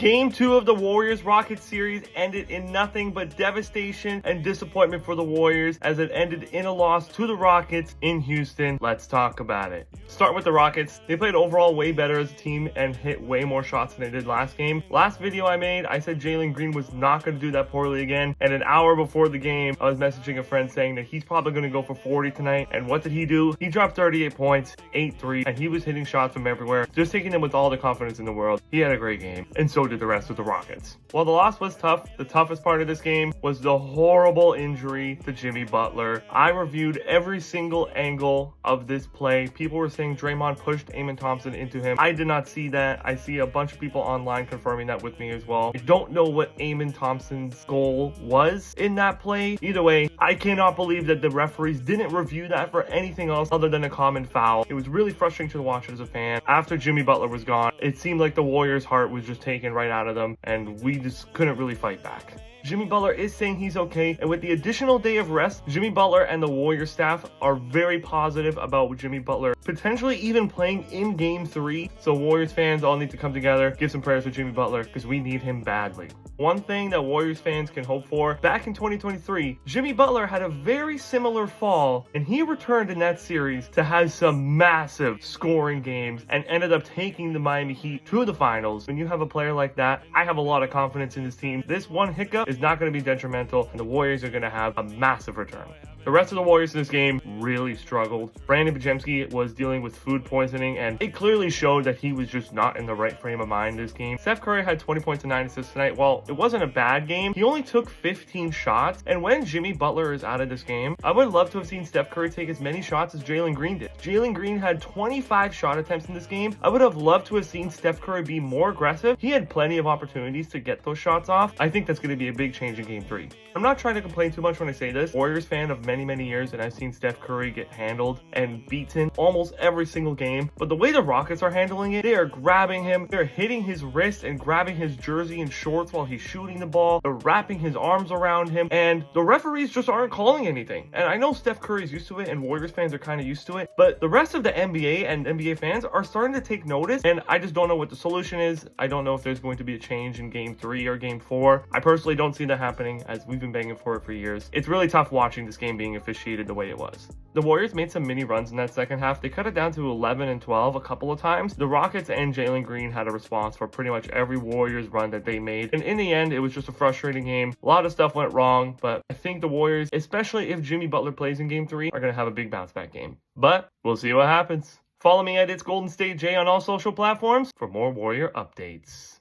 Game 2 of the Warriors-Rockets series ended in nothing but devastation and disappointment for the Warriors as it ended in a loss to the Rockets in Houston. Let's talk about it. Start with the Rockets. They played overall way better as a team and hit way more shots than they did last game. Last video I made, I said Jalen Green was not going to do that poorly again, and an hour before the game, I was messaging a friend saying that he's probably going to go for 40 tonight, and what did he do? He dropped 38 points, 8 threes, and he was hitting shots from everywhere, just taking them with all the confidence in the world. He had a great game, and so did the rest of the Rockets. While the loss was tough, the toughest part of this game was the horrible injury to Jimmy Butler. I reviewed every single angle of this play. People were saying Draymond pushed Amen Thompson into him. I did not see that. I see a bunch of people online confirming that with me as well. I don't know what Amen Thompson's goal was in that play. Either way, I cannot believe that the referees didn't review that for anything else other than a common foul. It was really frustrating to watch as a fan. After Jimmy Butler was gone, it seemed like the Warriors' heart was just taken right out of them, and we just couldn't really fight back. Jimmy Butler is saying he's okay, and with the additional day of rest, Jimmy Butler and the Warriors staff are very positive about Jimmy Butler potentially even playing in Game 3. So Warriors fans all need to come together, give some prayers for Jimmy Butler, because we need him badly. One thing that Warriors fans can hope for, back in 2023, Jimmy Butler had a very similar fall, and he returned in that series to have some massive scoring games and ended up taking the Miami Heat to the finals. When you have a player like that, I have a lot of confidence in this team. This one hiccup is not going to be detrimental, and the Warriors are going to have a massive return. The rest of the Warriors in this game really struggled. Brandon Podziemski was dealing with food poisoning, and it clearly showed that he was just not in the right frame of mind this game. Steph Curry had 20 points and 9 assists tonight. While it wasn't a bad game, he only took 15 shots, and when Jimmy Butler is out of this game, I would love to have seen Steph Curry take as many shots as Jalen Green did. Jalen Green had 25 shot attempts in this game. I would have loved to have seen Steph Curry be more aggressive. He had plenty of opportunities to get those shots off. I think that's going to be a big change in Game 3. I'm not trying to complain too much when I say this. Warriors fan of many years, and I've seen Steph Curry get handled and beaten almost every single game. But the way the Rockets are handling it, they are grabbing him, they're hitting his wrist and grabbing his jersey and shorts while he's shooting the ball. They're wrapping his arms around him, and the referees just aren't calling anything. And I know Steph Curry's used to it, and Warriors fans are kind of used to it, but the rest of the NBA and NBA fans are starting to take notice, and I just don't know what the solution is. I don't know if there's going to be a change in Game 3 or Game 4. I personally don't see that happening, as we've been begging for it for years. It's really tough watching this game being officiated the way it was. The Warriors made some mini runs in that second half. They cut it down to 11 and 12 a couple of times. The Rockets and Jalen Green had a response for pretty much every Warriors run that they made. And in the end, it was just a frustrating game. A lot of stuff went wrong, but I think the Warriors, especially if Jimmy Butler plays in Game 3, are going to have a big bounce back game. But we'll see what happens. Follow me at It's Golden State J on all social platforms for more Warrior updates.